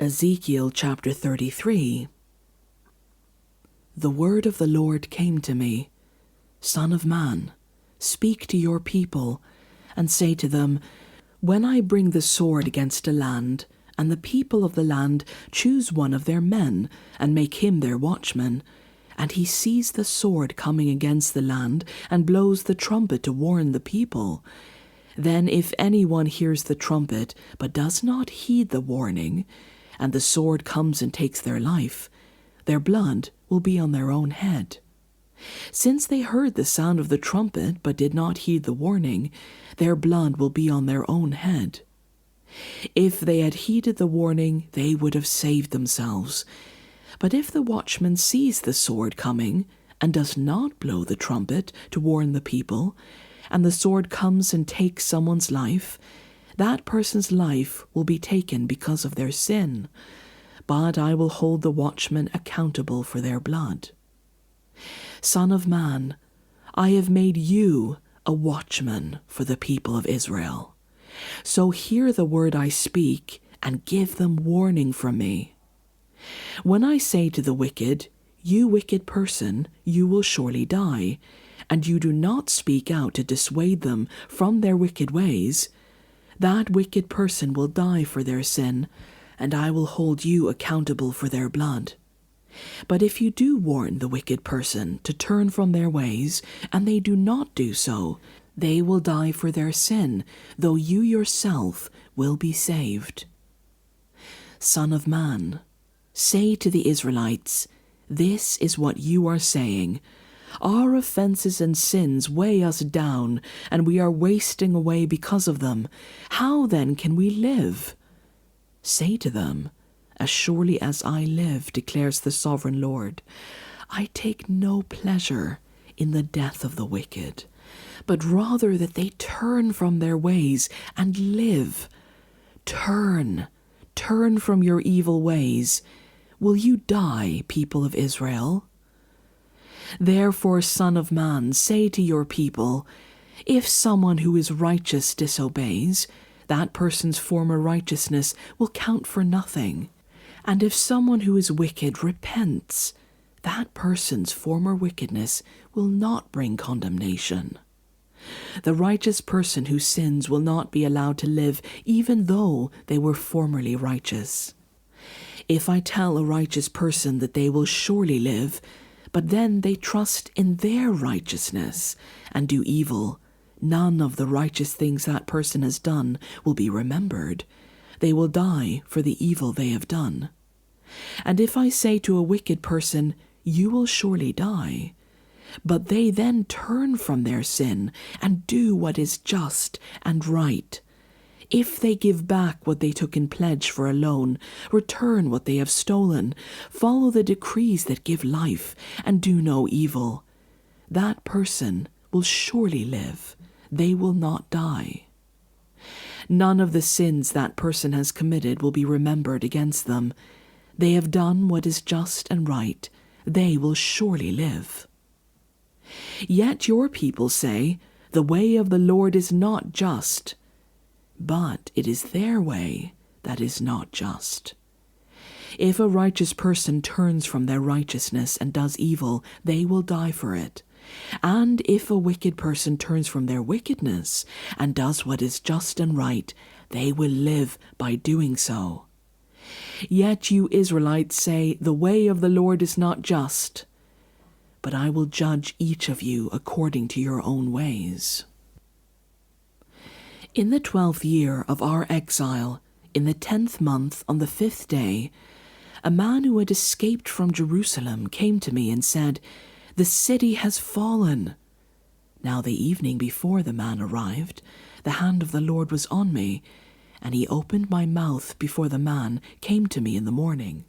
Ezekiel chapter 33. The word of the Lord came to me, Son of man, speak to your people, and say to them, when I bring the sword against a land, and the people of the land choose one of their men, and make him their watchman, and he sees the sword coming against the land, and blows the trumpet to warn the people, then if anyone hears the trumpet, but does not heed the warning, and the sword comes and takes their life, their blood will be on their own head. Since they heard the sound of the trumpet, but did not heed the warning, their blood will be on their own head. If they had heeded the warning, they would have saved themselves. But if the watchman sees the sword coming, and does not blow the trumpet to warn the people, and the sword comes and takes someone's life, that person's life will be taken because of their sin, but I will hold the watchman accountable for their blood. Son of man, I have made you a watchman for the people of Israel. So hear the word I speak, and give them warning from me. When I say to the wicked, you wicked person, you will surely die, and you do not speak out to dissuade them from their wicked ways, that wicked person will die for their sin, and I will hold you accountable for their blood. But if you do warn the wicked person to turn from their ways, and they do not do so, they will die for their sin, though you yourself will be saved. Son of man, say to the Israelites, this is what you are saying. Our offenses and sins weigh us down, and we are wasting away because of them. How then can we live? Say to them, as surely as I live, declares the sovereign Lord, I take no pleasure in the death of the wicked, but rather that they turn from their ways and live. Turn from your evil ways. Will you die, people of Israel? Therefore, Son of man, say to your people, if someone who is righteous disobeys, that person's former righteousness will count for nothing. And if someone who is wicked repents, that person's former wickedness will not bring condemnation. The righteous person who sins will not be allowed to live, even though they were formerly righteous. If I tell a righteous person that they will surely live, but then they trust in their righteousness and do evil, none of the righteous things that person has done will be remembered. They will die for the evil they have done. And if I say to a wicked person, you will surely die, but they then turn from their sin and do what is just and right, if they give back what they took in pledge for a loan, return what they have stolen, follow the decrees that give life, and do no evil, that person will surely live. They will not die. None of the sins that person has committed will be remembered against them. They have done what is just and right. They will surely live. Yet your people say, the way of the Lord is not just, but it is their way that is not just. If a righteous person turns from their righteousness and does evil, they will die for it. And if a wicked person turns from their wickedness and does what is just and right, they will live by doing so. Yet you Israelites say, the way of the Lord is not just, but I will judge each of you according to your own ways. In the 12th year of our exile, in the 10th month, on the 5th day, a man who had escaped from Jerusalem came to me and said, the city has fallen. Now the evening before the man arrived, the hand of the Lord was on me, and he opened my mouth before the man came to me in the morning.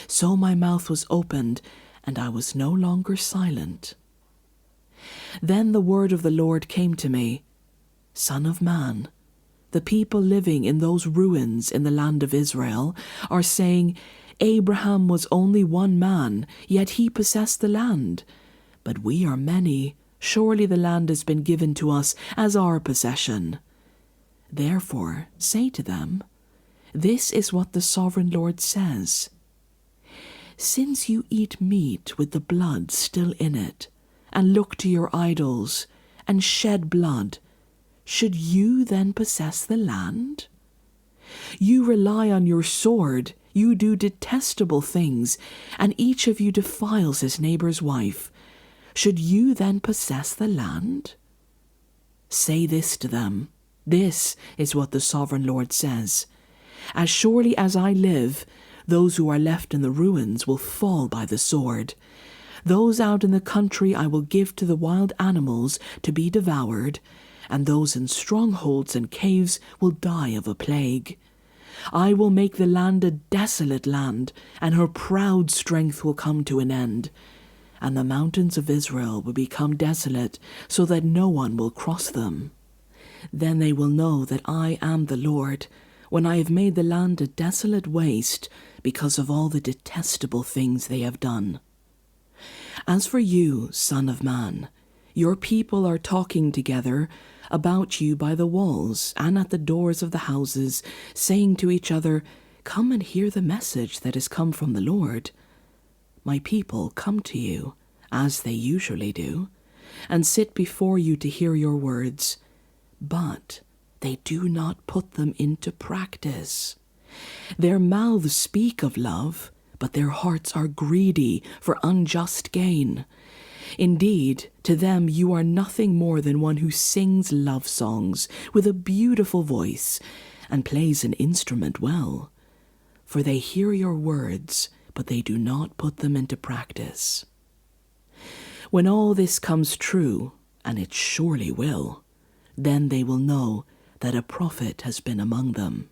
So my mouth was opened, and I was no longer silent. Then the word of the Lord came to me, Son of man, the people living in those ruins in the land of Israel are saying, Abraham was only one man, yet he possessed the land. But we are many. Surely the land has been given to us as our possession. Therefore say to them, This is what the sovereign Lord says. Since you eat meat with the blood still in it, and look to your idols, and shed blood, should you then possess the land? You rely on your sword, you do detestable things, and each of you defiles his neighbor's wife. Should you then possess the land? Say this to them. This is what the sovereign Lord says. As surely as I live, those who are left in the ruins will fall by the sword. Those out in the country I will give to the wild animals to be devoured, and those in strongholds and caves will die of a plague. I will make the land a desolate land, and her proud strength will come to an end. And the mountains of Israel will become desolate, so that no one will cross them. Then they will know that I am the Lord, when I have made the land a desolate waste because of all the detestable things they have done. As for you, Son of Man, your people are talking together about you by the walls and at the doors of the houses, saying to each other, "Come and hear the message that has come from the Lord." My people come to you, as they usually do, and sit before you to hear your words, but they do not put them into practice. Their mouths speak of love, but their hearts are greedy for unjust gain. Indeed, to them you are nothing more than one who sings love songs with a beautiful voice and plays an instrument well. For they hear your words, but they do not put them into practice. When all this comes true, and it surely will, then they will know that a prophet has been among them.